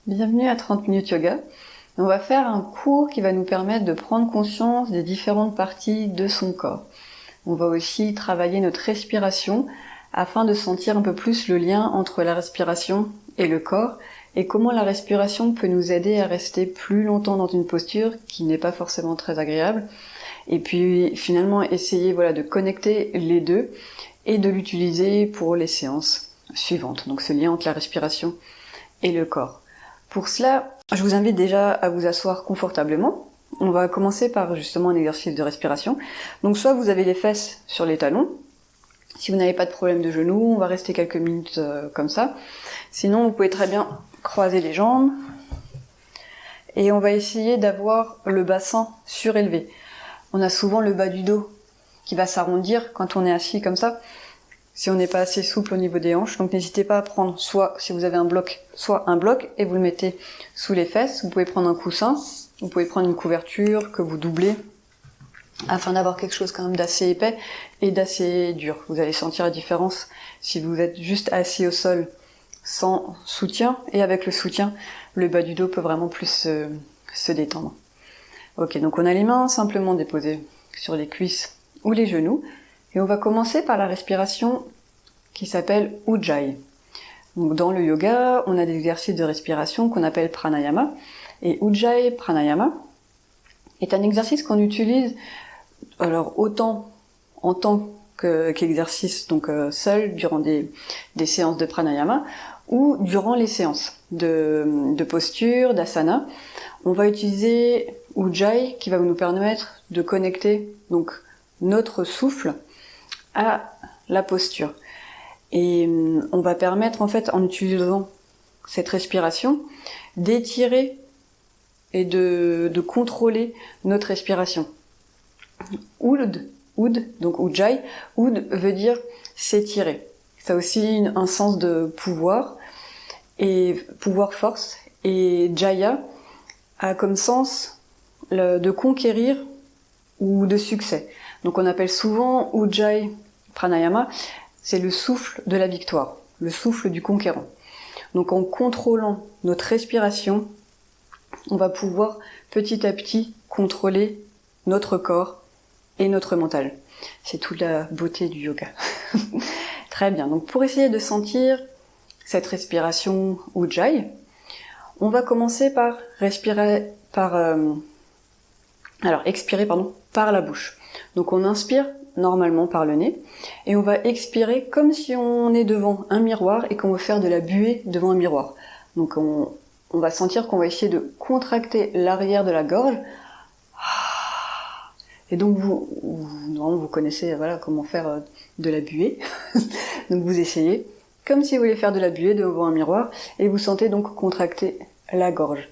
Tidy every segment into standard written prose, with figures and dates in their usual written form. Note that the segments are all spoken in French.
Bienvenue à 30 minutes yoga. On va faire un cours qui va nous permettre de prendre conscience des différentes parties de son corps. On va aussi travailler notre respiration afin de sentir un peu plus le lien entre la respiration et le corps et comment la respiration peut nous aider à rester plus longtemps dans une posture qui n'est pas forcément très agréable. Et puis finalement essayer de connecter les deux et de l'utiliser pour les séances suivantes. Donc ce lien entre la respiration et le corps. Pour cela, je vous invite déjà à vous asseoir confortablement. On va commencer par justement un exercice de respiration. Donc soit vous avez les fesses sur les talons. Si vous n'avez pas de problème de genoux, on va rester quelques minutes comme ça. Sinon, vous pouvez très bien croiser les jambes. Et on va essayer d'avoir le bassin surélevé. On a souvent le bas du dos qui va s'arrondir quand on est assis comme ça, si on n'est pas assez souple au niveau des hanches. Donc n'hésitez pas à prendre, soit si vous avez un bloc, soit un bloc, et vous le mettez sous les fesses. Vous pouvez prendre un coussin, vous pouvez prendre une couverture que vous doublez, afin d'avoir quelque chose quand même d'assez épais et d'assez dur. Vous allez sentir la différence si vous êtes juste assis au sol sans soutien, et avec le soutien, le bas du dos peut vraiment plus se détendre. Ok, donc on a les mains simplement déposées sur les cuisses ou les genoux, et on va commencer par la respiration qui s'appelle Ujjayi. Donc dans le yoga, on a des exercices de respiration qu'on appelle pranayama, et Ujjayi pranayama est un exercice qu'on utilise alors autant en tant qu'exercice donc seul durant des séances de pranayama ou durant les séances de posture, d'asana. On va utiliser Ujjayi qui va nous permettre de connecter donc notre souffle à la posture. Et on va permettre en fait, en utilisant cette respiration, d'étirer et de contrôler notre respiration. Oud, donc Ujjayi, Oud veut dire s'étirer. Ça a aussi un sens de pouvoir et pouvoir force. Et Jaya a comme sens de conquérir ou de succès. Donc on appelle souvent Ujjayi Pranayama, c'est le souffle de la victoire, le souffle du conquérant. Donc en contrôlant notre respiration, on va pouvoir petit à petit contrôler notre corps et notre mental. C'est toute la beauté du yoga. Très bien, donc pour essayer de sentir cette respiration Ujjayi, on va commencer par expirer par la bouche. Donc on inspire normalement par le nez, et on va expirer comme si on est devant un miroir et qu'on veut faire de la buée devant un miroir. Donc on va sentir qu'on va essayer de contracter l'arrière de la gorge. Et donc vous connaissez comment faire de la buée. Donc vous essayez comme si vous voulez faire de la buée devant un miroir, et vous sentez donc contracter la gorge.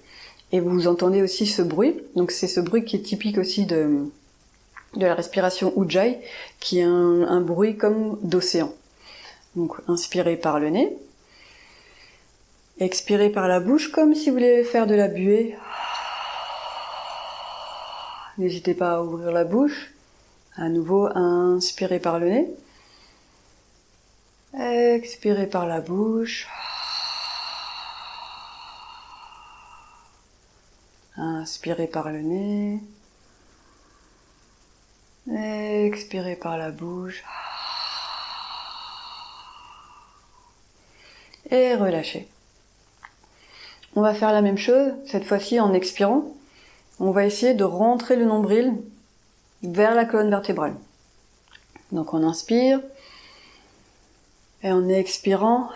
Et vous entendez aussi ce bruit, donc c'est ce bruit qui est typique aussi de la respiration Ujjayi, qui est un bruit comme d'océan. Donc inspirez par le nez, expirez par la bouche comme si vous voulez faire de la buée. N'hésitez pas à ouvrir la bouche. À nouveau, inspirez par le nez, expirez par la bouche. Inspirez par le nez, expirez par la bouche et relâchez. On va faire la même chose, cette fois-ci en expirant. On va essayer de rentrer le nombril vers la colonne vertébrale. Donc on inspire, et en expirant,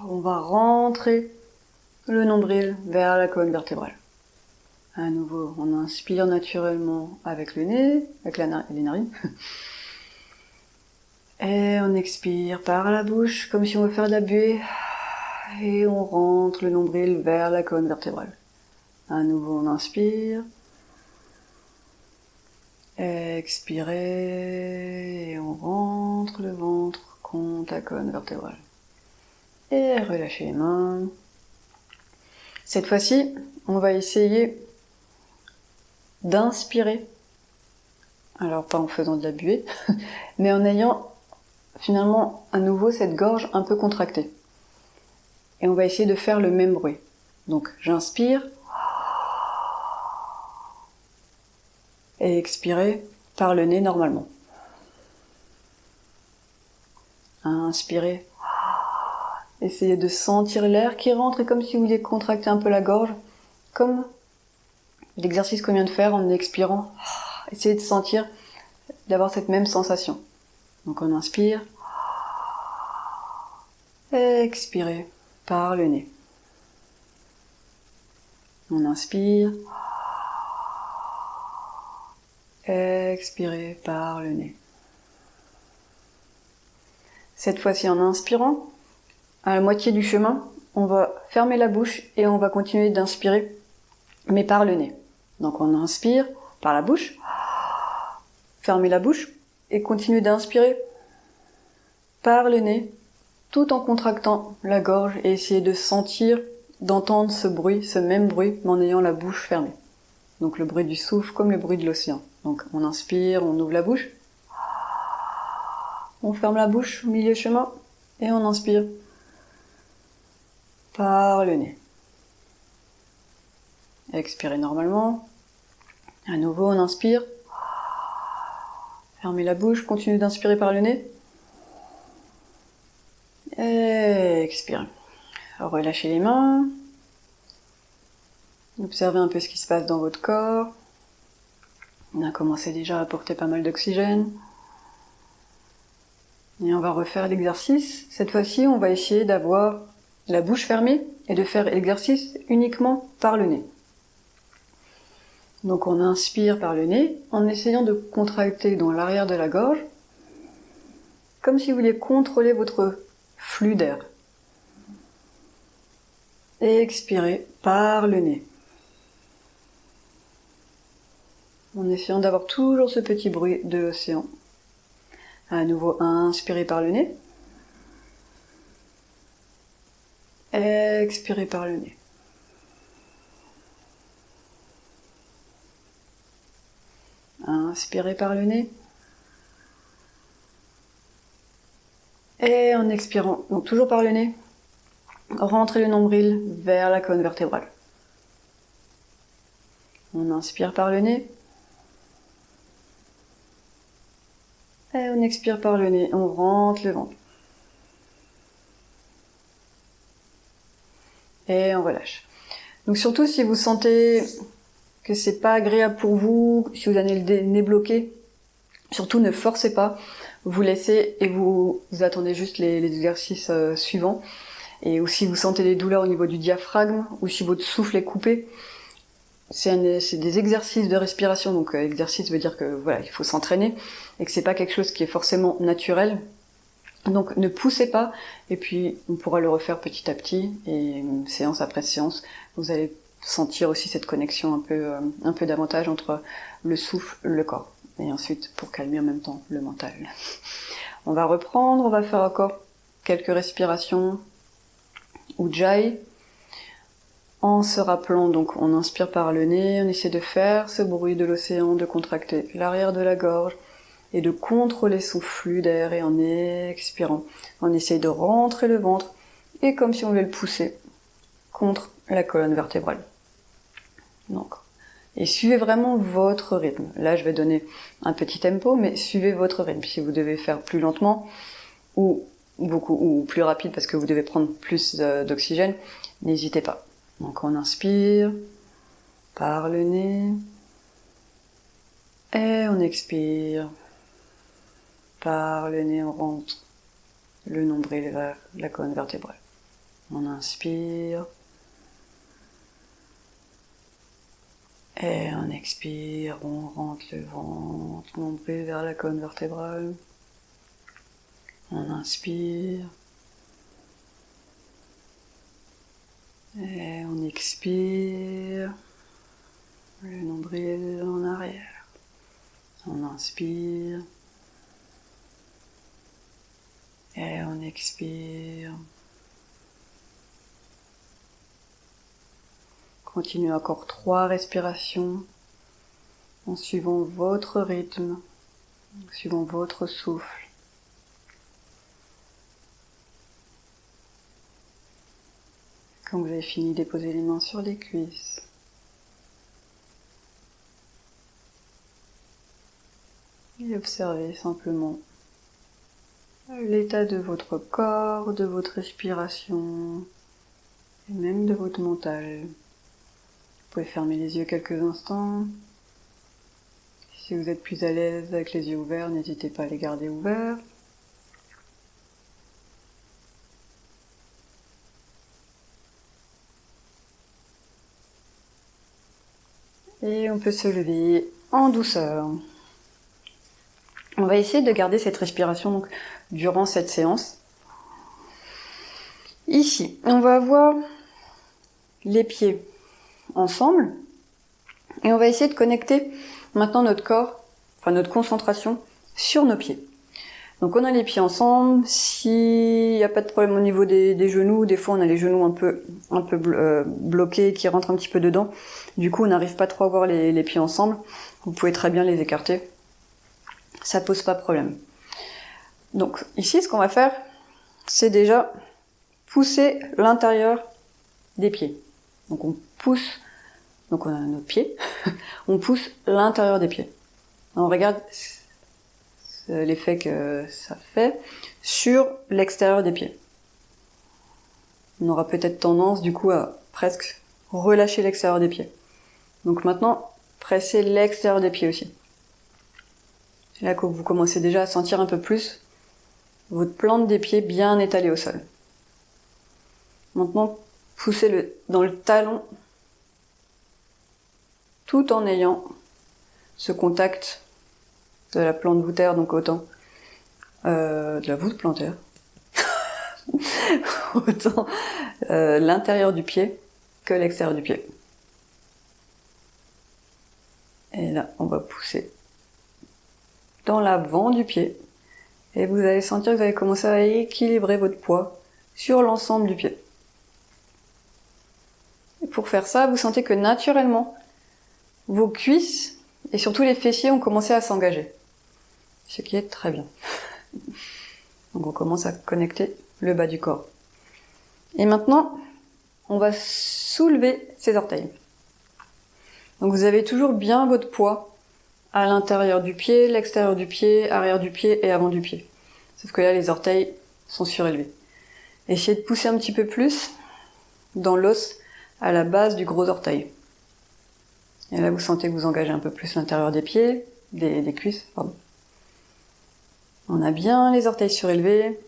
on va rentrer le nombril vers la colonne vertébrale. À nouveau, on inspire naturellement avec le nez, avec les narines. Et on expire par la bouche, comme si on veut faire de la buée. Et on rentre le nombril vers la colonne vertébrale. À nouveau, on inspire. Expirez, et on rentre le ventre contre la colonne vertébrale. Et relâchez les mains. Cette fois-ci, on va essayer d'inspirer, alors pas en faisant de la buée, mais en ayant finalement à nouveau cette gorge un peu contractée. Et on va essayer de faire le même bruit. Donc j'inspire et expirer par le nez normalement. Inspirez. Essayez de sentir l'air qui rentre et comme si vous vouliez contracter un peu la gorge, comme l'exercice qu'on vient de faire en expirant. Essayez de sentir, d'avoir cette même sensation. Donc on inspire, expirez par le nez. On inspire, expirez par le nez. Cette fois-ci en inspirant, à la moitié du chemin, on va fermer la bouche et on va continuer d'inspirer, mais par le nez. Donc on inspire par la bouche, fermez la bouche et continuez d'inspirer par le nez, tout en contractant la gorge et essayez de sentir, d'entendre ce bruit, ce même bruit, mais en ayant la bouche fermée. Donc le bruit du souffle comme le bruit de l'océan. Donc on inspire, on ouvre la bouche, on ferme la bouche au milieu chemin et on inspire par le nez. Expirez normalement. À nouveau, on inspire. Fermez la bouche, continuez d'inspirer par le nez. Et expirez. Relâchez les mains. Observez un peu ce qui se passe dans votre corps. On a commencé déjà à apporter pas mal d'oxygène. Et on va refaire l'exercice. Cette fois-ci, on va essayer d'avoir la bouche fermée et de faire l'exercice uniquement par le nez. Donc on inspire par le nez en essayant de contracter dans l'arrière de la gorge, comme si vous vouliez contrôler votre flux d'air. Et expirez par le nez. En essayant d'avoir toujours ce petit bruit de l'océan. À nouveau, inspirez par le nez. Expirez par le nez. Inspirez par le nez. Et en expirant, donc toujours par le nez, rentrez le nombril vers la colonne vertébrale. On inspire par le nez. Et on expire par le nez, on rentre le ventre. Et on relâche. Donc surtout si vous sentez que c'est pas agréable pour vous, si vous avez le nez bloqué, surtout ne forcez pas, vous laissez et vous attendez juste les exercices suivants. Et ou si vous sentez des douleurs au niveau du diaphragme, ou si votre souffle est coupé, c'est des exercices de respiration, donc exercice veut dire que voilà, il faut s'entraîner, et que c'est pas quelque chose qui est forcément naturel. Donc ne poussez pas, et puis on pourra le refaire petit à petit, et séance après séance, vous allez sentir aussi cette connexion un peu davantage entre le souffle, le corps, et ensuite pour calmer en même temps le mental. On va reprendre, on va faire encore quelques respirations Ujjayi, en se rappelant, donc on inspire par le nez, on essaie de faire ce bruit de l'océan, de contracter l'arrière de la gorge, et de contrôler son flux d'air, et en expirant, on essaye de rentrer le ventre, et comme si on voulait le pousser contre la colonne vertébrale. Donc, et suivez vraiment votre rythme. Là, je vais donner un petit tempo, mais suivez votre rythme. Si vous devez faire plus lentement, ou plus rapide parce que vous devez prendre plus d'oxygène, n'hésitez pas. Donc on inspire par le nez, et on expire. Par le nez, on rentre le nombril vers la colonne vertébrale. On inspire. Et on expire, on rentre le ventre, nombril vers la colonne vertébrale. On inspire. Et on expire. Le nombril en arrière. On inspire. Et on expire. Continuez encore 3 respirations en suivant votre rythme, en suivant votre souffle. avez fini, déposez les mains sur les cuisses. Et observez simplement l'état de votre corps, de votre respiration et même de votre mental. Vous pouvez fermer les yeux quelques instants. Si vous êtes plus à l'aise avec les yeux ouverts, n'hésitez pas à les garder ouverts. Et on peut se lever en douceur. On va essayer de garder cette respiration donc, durant cette séance. Ici, on va avoir les pieds ensemble et on va essayer de connecter maintenant notre corps, enfin notre concentration sur nos pieds. Donc on a les pieds ensemble, s'il n'y a pas de problème au niveau des genoux, des fois on a les genoux un peu bloqués qui rentrent un petit peu dedans, du coup on n'arrive pas trop à voir les pieds ensemble, vous pouvez très bien les écarter, ça pose pas de problème. Donc ici ce qu'on va faire, c'est déjà pousser l'intérieur des pieds. Donc on pousse, donc on a notre pied, on pousse l'intérieur des pieds. On regarde l'effet que ça fait sur l'extérieur des pieds. On aura peut-être tendance du coup à presque relâcher l'extérieur des pieds. Donc maintenant, pressez l'extérieur des pieds aussi. C'est là que vous commencez déjà à sentir un peu plus votre plante des pieds bien étalée au sol. Maintenant, poussez-le dans le talon tout en ayant ce contact de la plante voûtaire, donc autant de la voûte plantaire, autant l'intérieur du pied que l'extérieur du pied. Et là, on va pousser dans l'avant du pied. Et vous allez sentir que vous allez commencer à équilibrer votre poids sur l'ensemble du pied. Et pour faire ça, vous sentez que naturellement, vos cuisses et surtout les fessiers ont commencé à s'engager. Ce qui est très bien. Donc on commence à connecter le bas du corps. Et maintenant, on va soulever ses orteils. Donc vous avez toujours bien votre poids à l'intérieur du pied, l'extérieur du pied, arrière du pied et avant du pied. Sauf que là, les orteils sont surélevés. Essayez de pousser un petit peu plus dans l'os à la base du gros orteil. Et là, vous sentez que vous engagez un peu plus l'intérieur des pieds, des cuisses, pardon. On a bien les orteils surélevés.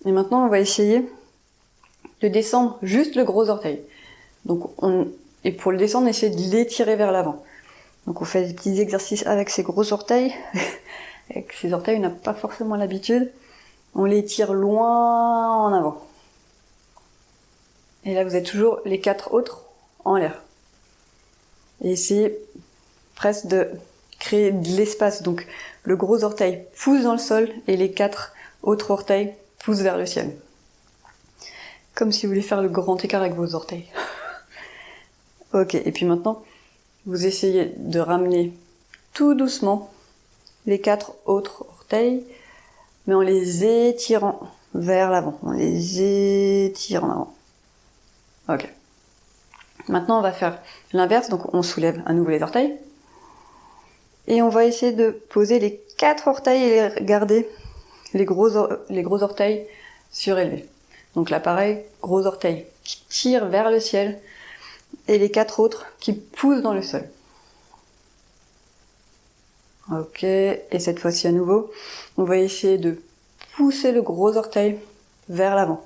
Et maintenant, on va essayer de descendre juste le gros orteil. Donc, et pour le descendre, on essaie de l'étirer vers l'avant. Donc, on fait des petits exercices avec ces gros orteils. Avec ces orteils, on n'a pas forcément l'habitude. On les tire loin en avant. Et là, vous êtes toujours les 4 autres en l'air. Et essayez presque de créer de l'espace. Donc, le gros orteil pousse dans le sol et les 4 autres orteils poussent vers le ciel. Comme si vous vouliez faire le grand écart avec vos orteils. Ok, et puis maintenant, vous essayez de ramener tout doucement les 4 autres orteils, mais en les étirant vers l'avant. On les étire en avant. Ok. Maintenant, on va faire l'inverse, donc on soulève à nouveau les orteils. Et on va essayer de poser les 4 orteils et garder les gros orteils surélevés. Donc là, pareil, gros orteil qui tire vers le ciel et les 4 autres qui poussent dans le sol. Ok, et cette fois-ci à nouveau, on va essayer de pousser le gros orteil vers l'avant.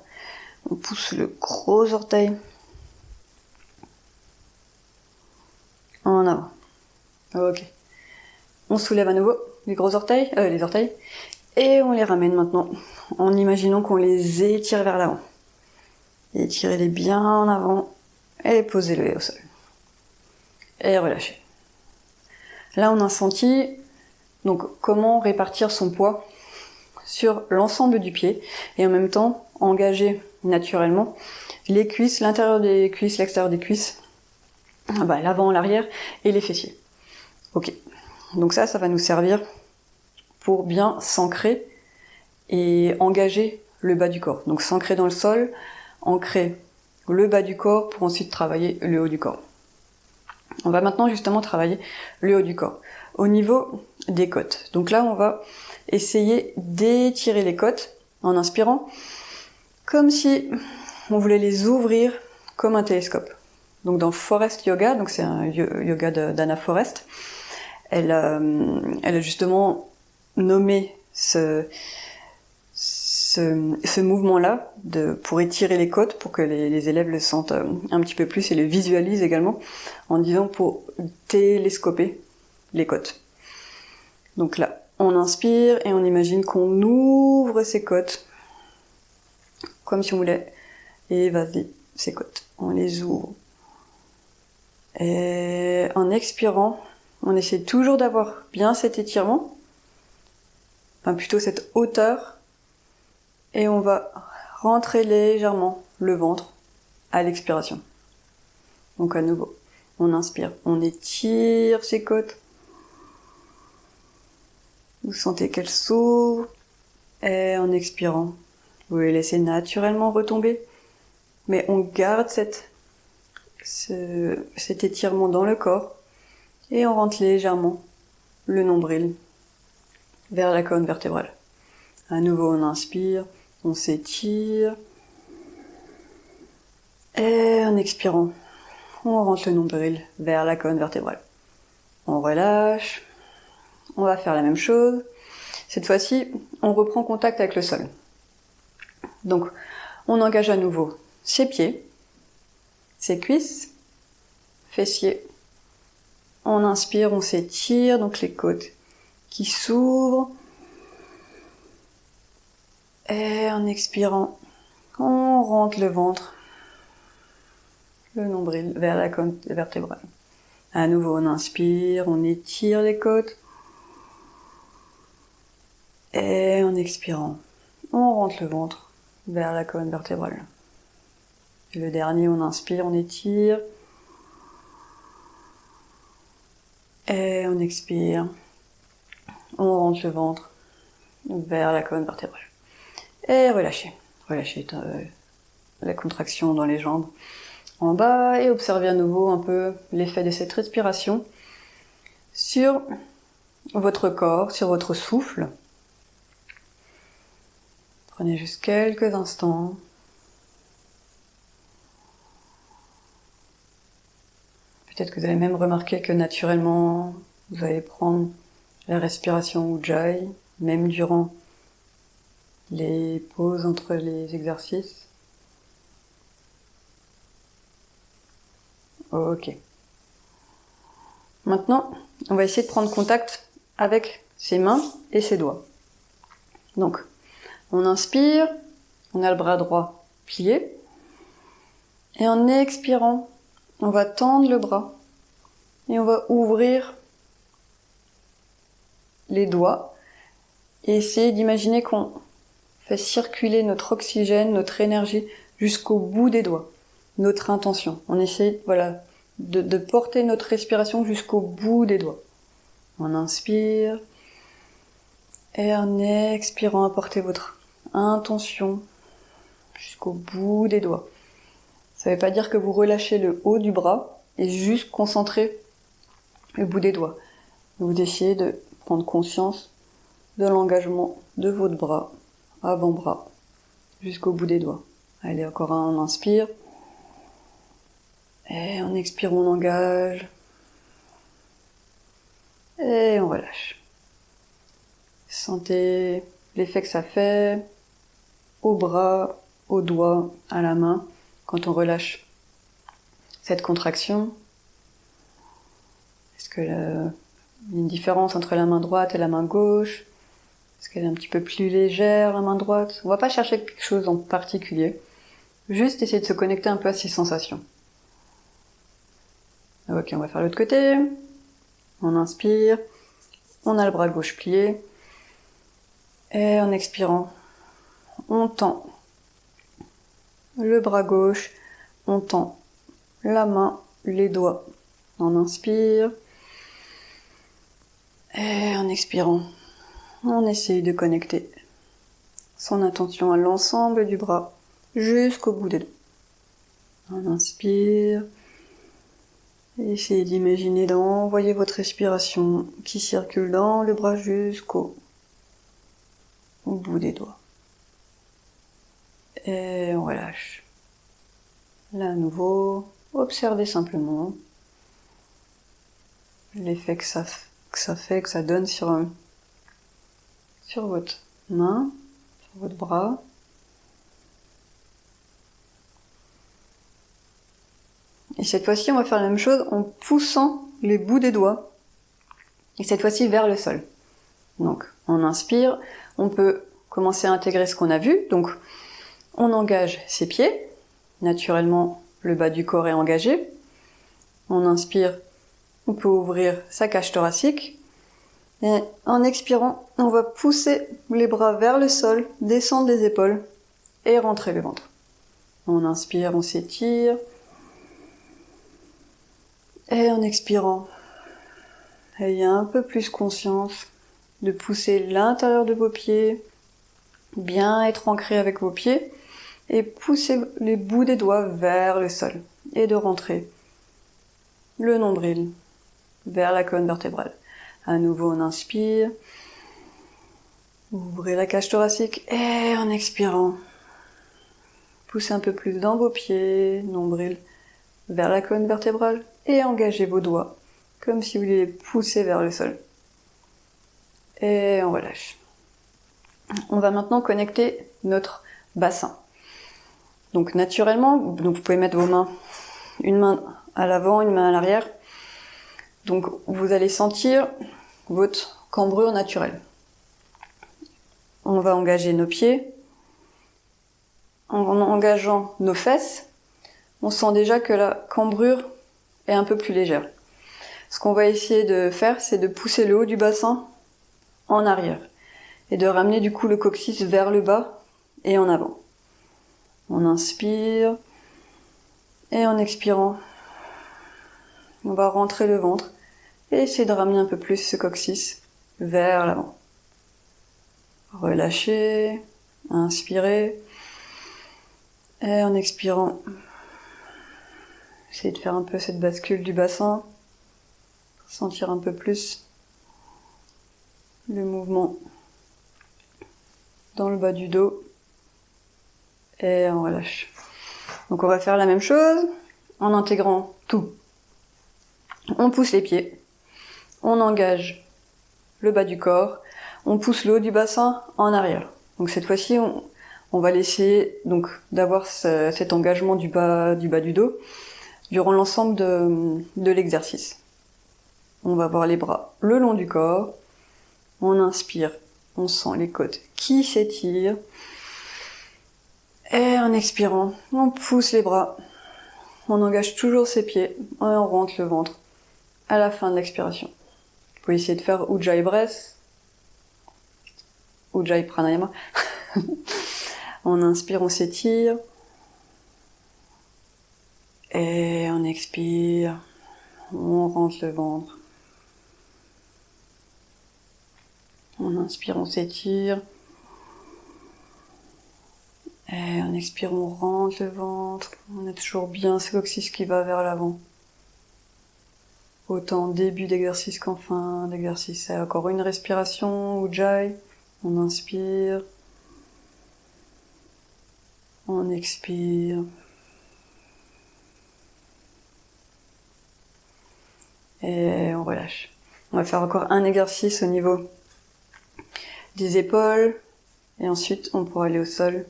On pousse le gros orteil en avant. Ok. On soulève à nouveau les orteils, et on les ramène maintenant en imaginant qu'on les étire vers l'avant. Étirez-les bien en avant et posez-les au sol. Et relâchez. Là, on a senti donc comment répartir son poids sur l'ensemble du pied et en même temps engager naturellement les cuisses, l'intérieur des cuisses, l'extérieur des cuisses, l'avant, l'arrière et les fessiers. Ok. Donc ça va nous servir pour bien s'ancrer et engager le bas du corps. Donc s'ancrer dans le sol, ancrer le bas du corps pour ensuite travailler le haut du corps. On va maintenant justement travailler le haut du corps. Au niveau des côtes. Donc là, on va essayer d'étirer les côtes en inspirant, comme si on voulait les ouvrir comme un télescope. Donc dans Forest Yoga, donc c'est un yoga d'Anna Forest, elle a justement nommé ce mouvement-là pour étirer les côtes, pour que les élèves le sentent un petit peu plus et le visualisent également, en disant pour télescoper les côtes. Donc là, on inspire et on imagine qu'on ouvre ses côtes, comme si on voulait évader ses côtes. On les ouvre. Et en expirant, on essaie toujours d'avoir bien cet étirement, enfin plutôt cette hauteur, et on va rentrer légèrement le ventre à l'expiration. Donc à nouveau, on inspire, on étire ses côtes. Vous sentez qu'elles s'ouvrent, et en expirant, vous les laissez naturellement retomber, mais on garde cet étirement dans le corps, et on rentre légèrement le nombril vers la colonne vertébrale. À nouveau, on inspire, on s'étire, et en expirant, on rentre le nombril vers la colonne vertébrale. On relâche, on va faire la même chose. Cette fois-ci, on reprend contact avec le sol. Donc, on engage à nouveau ses pieds, ses cuisses, fessiers. On inspire, on s'étire, donc les côtes qui s'ouvrent. Et en expirant, on rentre le ventre, le nombril vers la colonne vertébrale. À nouveau, on inspire, on étire les côtes. Et en expirant, on rentre le ventre vers la colonne vertébrale. Et le dernier, on inspire, on étire. Et on expire, on rentre le ventre vers la colonne vertébrale. Et relâchez. Relâchez la contraction dans les jambes en bas et observez à nouveau un peu l'effet de cette respiration sur votre corps, sur votre souffle. Prenez juste quelques instants. Peut-être que vous allez même remarquer que naturellement, vous allez prendre la respiration Ujjayi, même durant les pauses entre les exercices. Ok. Maintenant, on va essayer de prendre contact avec ses mains et ses doigts. Donc, on inspire, on a le bras droit plié, et en expirant, on va tendre le bras, et on va ouvrir les doigts, et essayer d'imaginer qu'on fait circuler notre oxygène, notre énergie, jusqu'au bout des doigts, notre intention. On essaie, de porter notre respiration jusqu'au bout des doigts. On inspire, et en expirant, apportez votre intention jusqu'au bout des doigts. Ça ne veut pas dire que vous relâchez le haut du bras et juste concentrer le bout des doigts. Vous essayez de prendre conscience de l'engagement de votre bras, avant-bras, jusqu'au bout des doigts. Allez, encore un, on inspire. Et en expirant, on engage. Et on relâche. Sentez l'effet que ça fait au bras, aux doigts, à la main, quand on relâche cette contraction. Est-ce qu'il y a une différence entre la main droite et la main gauche? Est-ce qu'elle est un petit peu plus légère, la main droite? On va pas chercher quelque chose en particulier. Juste essayer de se connecter un peu à ces sensations. Ok, on va faire l'autre côté. On inspire. On a le bras gauche plié. Et en expirant, on tend le bras gauche, on tend la main, les doigts. On inspire. Et en expirant, on essaye de connecter son attention à l'ensemble du bras jusqu'au bout des doigts. On inspire. Et essayez d'imaginer d'envoyer votre respiration qui circule dans le bras jusqu'au bout des doigts. Et on relâche. Là à nouveau, observez simplement l'effet que ça fait, que ça donne sur votre main, sur votre bras. Et cette fois-ci, on va faire la même chose en poussant les bouts des doigts, et cette fois-ci vers le sol. Donc, on inspire, on peut commencer à intégrer ce qu'on a vu, donc on engage ses pieds, naturellement le bas du corps est engagé, on inspire, on peut ouvrir sa cage thoracique, et en expirant, on va pousser les bras vers le sol, descendre les épaules, et rentrer le ventre. On inspire, on s'étire, et en expirant, ayez un peu plus conscience de pousser l'intérieur de vos pieds, bien être ancré avec vos pieds, et pousser les bouts des doigts vers le sol, et de rentrer le nombril vers la colonne vertébrale. À nouveau, on inspire, ouvrez la cage thoracique, et en expirant, poussez un peu plus dans vos pieds, nombril vers la colonne vertébrale, et engagez vos doigts, comme si vous les poussez vers le sol. Et on relâche. On va maintenant connecter notre bassin. Donc naturellement, vous pouvez mettre vos mains, une main à l'avant, une main à l'arrière. Donc vous allez sentir votre cambrure naturelle. On va engager nos pieds. En engageant nos fesses, on sent déjà que la cambrure est un peu plus légère. Ce qu'on va essayer de faire, c'est de pousser le haut du bassin en arrière et de ramener du coup le coccyx vers le bas et en avant. On inspire et en expirant, on va rentrer le ventre et essayer de ramener un peu plus ce coccyx vers l'avant. Relâchez, inspirez et en expirant, essayez de faire un peu cette bascule du bassin, sentir un peu plus le mouvement dans le bas du dos et on relâche. Donc on va faire la même chose en intégrant tout. On pousse les pieds, on engage le bas du corps, on pousse le haut du bassin en arrière. Donc cette fois-ci, on va laisser donc d'avoir cet engagement du bas du dos durant l'ensemble de l'exercice. On va avoir les bras le long du corps, on inspire, on sent les côtes qui s'étirent, et en expirant, on pousse les bras, on engage toujours ses pieds, et on rentre le ventre à la fin de l'expiration. Vous pouvez essayer de faire Ujjayi Breath, Ujjayi Pranayama. On inspire, on s'étire, et on expire, on rentre le ventre. On inspire, on s'étire. Et on expire, on rentre le ventre. On a toujours bien ce coccyx qui va vers l'avant. Autant en début d'exercice qu'en fin d'exercice. Et encore une respiration, Ujjayi. On inspire. On expire. Et on relâche. On va faire encore un exercice au niveau des épaules. Et ensuite, on pourra aller au sol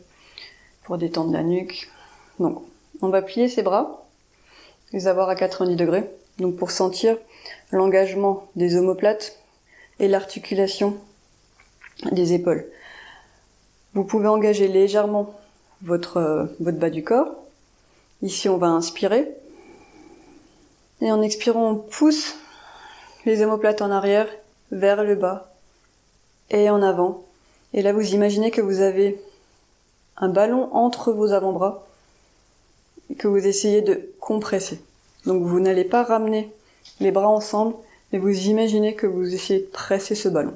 pour détendre la nuque. Donc, on va plier ses bras, les avoir à 90 degrés. Donc, pour sentir l'engagement des omoplates et l'articulation des épaules. Vous pouvez engager légèrement votre bas du corps. Ici, on va inspirer. Et en expirant, on pousse les omoplates en arrière, vers le bas et en avant. Et là, vous imaginez que vous avez un ballon entre vos avant-bras et que vous essayez de compresser. Donc vous n'allez pas ramener les bras ensemble, mais vous imaginez que vous essayez de presser ce ballon.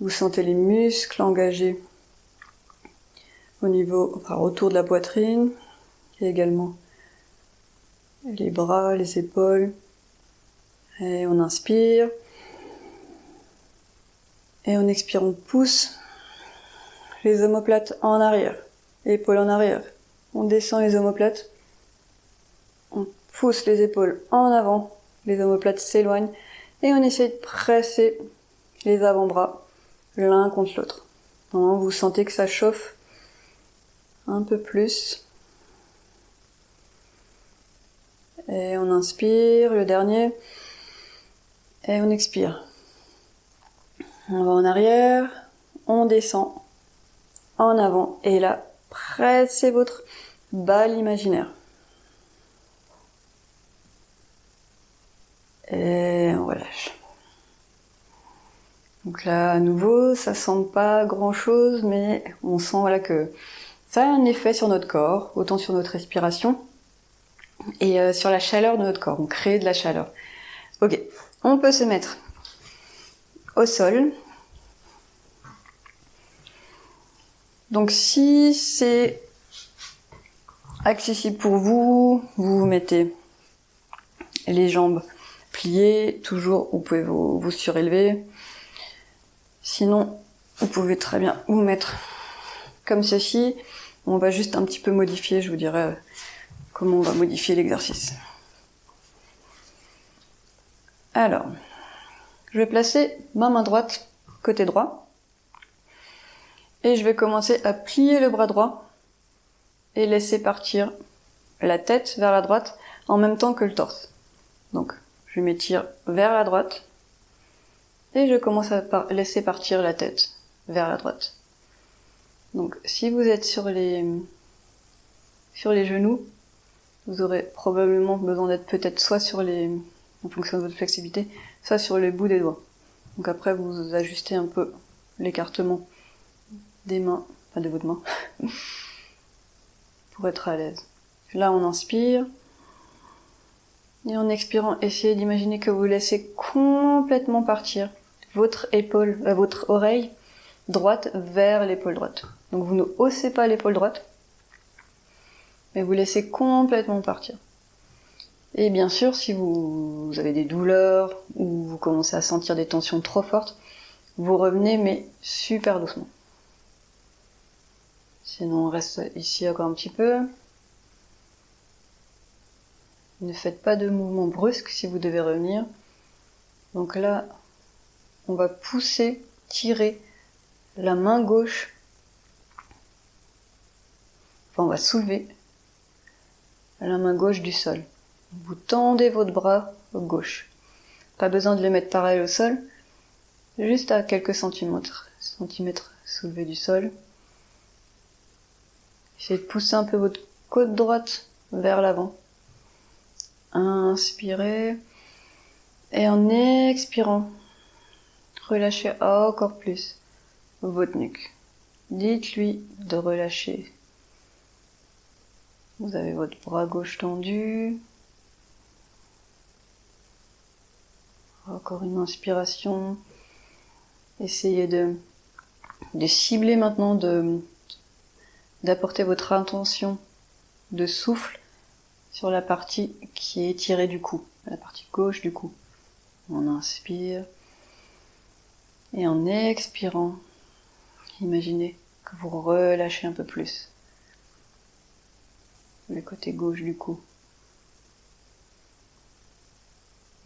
Vous sentez les muscles engagés autour de la poitrine et également les bras, les épaules. Et on inspire. Et on expire, on pousse les omoplates en arrière, épaules en arrière. On descend les omoplates. On pousse les épaules en avant, les omoplates s'éloignent. Et on essaie de presser les avant-bras l'un contre l'autre. Vous sentez que ça chauffe un peu plus. Et on inspire, le dernier. Et on expire. On va en arrière, on descend, en avant. Et là, pressez votre balle imaginaire. Et on relâche. Donc là, à nouveau, ça sent pas grand chose, mais on sent que ça a un effet sur notre corps, autant sur notre respiration, et sur la chaleur de notre corps. On crée de la chaleur. Ok, on peut se mettre au sol. Donc si c'est accessible pour vous, vous vous mettez les jambes pliées, toujours vous pouvez vous surélever. Sinon, vous pouvez très bien vous mettre comme ceci. On va juste un petit peu modifier, je vous dirai comment on va modifier l'exercice. Alors, je vais placer ma main droite côté droit. Et je vais commencer à plier le bras droit et laisser partir la tête vers la droite en même temps que le torse. Donc, je m'étire vers la droite et je commence à laisser partir la tête vers la droite. Donc, si vous êtes sur les genoux, vous aurez probablement besoin d'être peut-être soit en fonction de votre flexibilité, soit sur les bouts des doigts. Donc après, vous ajustez un peu l'écartement des mains, de votre main, pour être à l'aise. Là, on inspire. Et en expirant, essayez d'imaginer que vous laissez complètement partir votre oreille droite vers l'épaule droite. Donc vous ne haussez pas l'épaule droite, mais vous laissez complètement partir. Et bien sûr, si vous avez des douleurs ou vous commencez à sentir des tensions trop fortes, vous revenez, mais super doucement. Sinon, on reste ici encore un petit peu. Ne faites pas de mouvement brusque si vous devez revenir. Donc là, on va pousser, tirer la main gauche. Enfin, on va soulever la main gauche du sol. Vous tendez votre bras gauche. Pas besoin de le mettre pareil au sol, juste à quelques centimètres soulevé du sol. Essayez de pousser un peu votre côte droite vers l'avant. Inspirez. Et en expirant, relâchez encore plus votre nuque. Dites-lui de relâcher. Vous avez votre bras gauche tendu. Encore une inspiration. Essayez de cibler maintenant, d'apporter votre intention de souffle sur la partie qui est étirée du cou, la partie gauche du cou. On inspire. Et en expirant, imaginez que vous relâchez un peu plus le côté gauche du cou.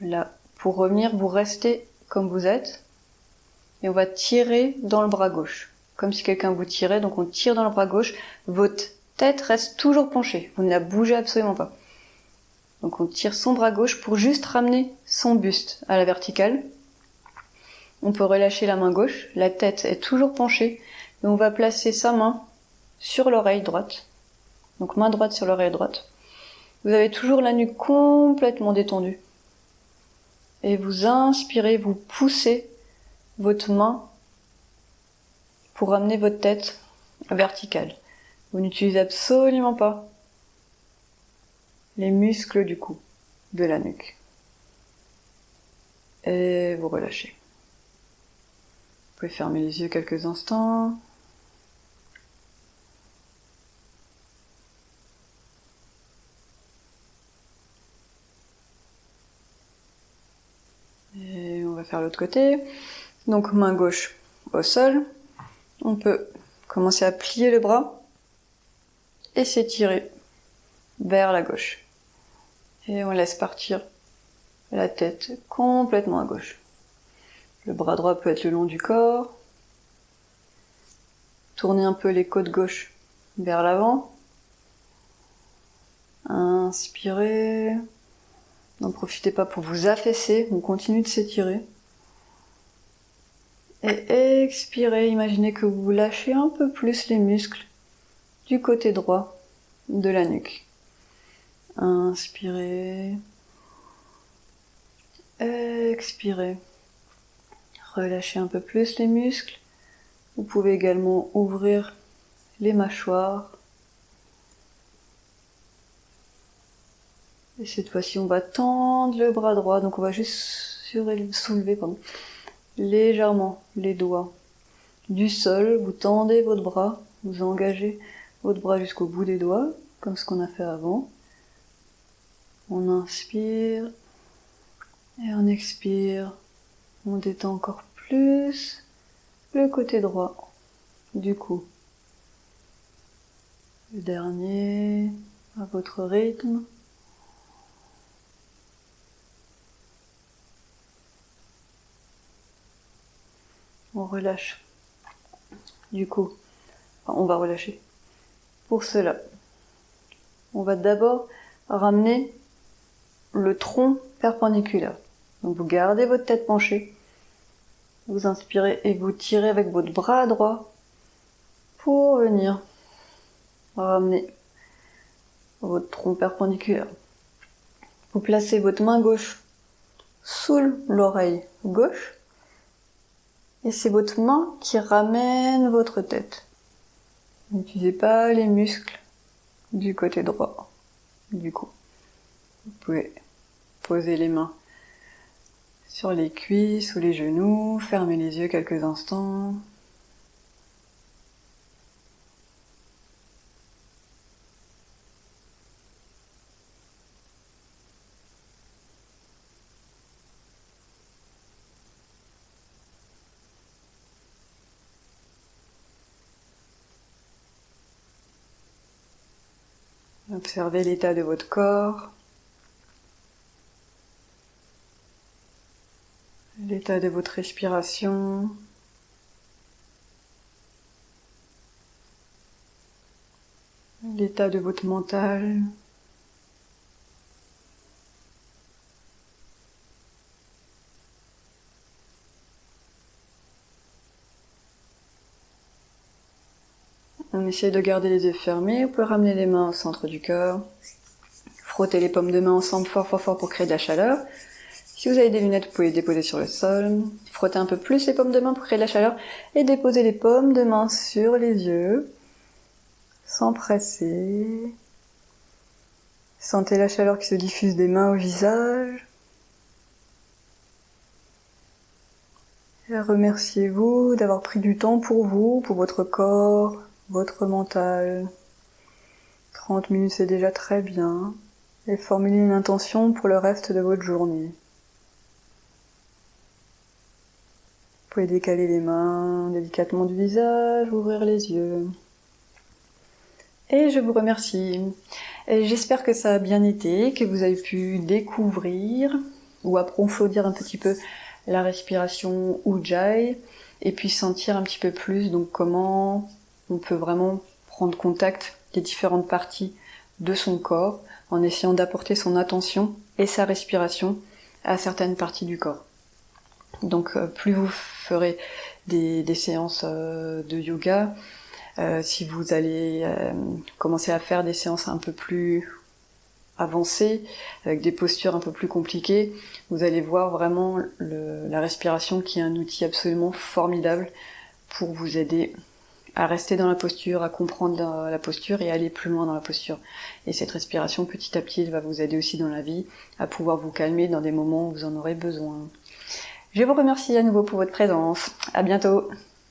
Là, pour revenir, vous restez comme vous êtes et on va tirer dans le bras gauche. Comme si quelqu'un vous tirait, donc on tire dans le bras gauche. Votre tête reste toujours penchée, vous ne la bougez absolument pas. Donc on tire son bras gauche pour juste ramener son buste à la verticale. On peut relâcher la main gauche, la tête est toujours penchée et on va placer sa main sur l'oreille droite. Donc main droite sur l'oreille droite. Vous avez toujours la nuque complètement détendue. Et vous inspirez, vous poussez votre main pour ramener votre tête verticale. Vous n'utilisez absolument pas les muscles du cou, de la nuque. Et vous relâchez. Vous pouvez fermer les yeux quelques instants. faire l'autre côté. Donc main gauche au sol. On peut commencer à plier le bras et s'étirer vers la gauche. Et on laisse partir la tête complètement à gauche. Le bras droit peut être le long du corps. Tournez un peu les côtes gauche vers l'avant. Inspirez. N'en profitez pas pour vous affaisser, on continue de s'étirer. Et expirez, imaginez que vous lâchez un peu plus les muscles du côté droit de la nuque. Inspirez. Expirez. Relâchez un peu plus les muscles. Vous pouvez également ouvrir les mâchoires. Et cette fois-ci, on va tendre le bras droit. Donc on va juste soulever légèrement les doigts du sol. Vous tendez votre bras. Vous engagez votre bras jusqu'au bout des doigts, comme ce qu'on a fait avant. On inspire. Et on expire. On détend encore plus le côté droit du cou. Le dernier, à votre rythme. On relâche. Du coup, on va relâcher. Pour cela, on va d'abord ramener le tronc perpendiculaire. Donc vous gardez votre tête penchée. Vous inspirez et vous tirez avec votre bras droit pour venir ramener votre tronc perpendiculaire. Vous placez votre main gauche sous l'oreille gauche. Et c'est votre main qui ramène votre tête. N'utilisez pas les muscles du côté droit du cou. Vous pouvez poser les mains sur les cuisses ou les genoux, fermez les yeux quelques instants. Observez l'état de votre corps, l'état de votre respiration, l'état de votre mental. On essaie de garder les yeux fermés, vous pouvez ramener les mains au centre du corps, frotter les paumes de main ensemble fort pour créer de la chaleur. Si vous avez des lunettes, vous pouvez les déposer sur le sol, frotter un peu plus les paumes de main pour créer de la chaleur et déposer les paumes de main sur les yeux, sans presser. Sentez la chaleur qui se diffuse des mains au visage. Et remerciez-vous d'avoir pris du temps pour vous, pour votre corps, votre mental. 30 minutes, c'est déjà très bien. Et formulez une intention pour le reste de votre journée. Vous pouvez décaler les mains délicatement du visage, ouvrir les yeux. Et je vous remercie. Et j'espère que ça a bien été, que vous avez pu découvrir ou approfondir un petit peu la respiration Ujjayi et puis sentir un petit peu plus donc comment on peut vraiment prendre contact des différentes parties de son corps en essayant d'apporter son attention et sa respiration à certaines parties du corps. Donc plus vous ferez des séances de yoga, si vous allez commencer à faire des séances un peu plus avancées, avec des postures un peu plus compliquées, vous allez voir vraiment la respiration qui est un outil absolument formidable pour vous aider à rester dans la posture, à comprendre la posture et à aller plus loin dans la posture. Et cette respiration, petit à petit, elle va vous aider aussi dans la vie à pouvoir vous calmer dans des moments où vous en aurez besoin. Je vous remercie à nouveau pour votre présence. À bientôt.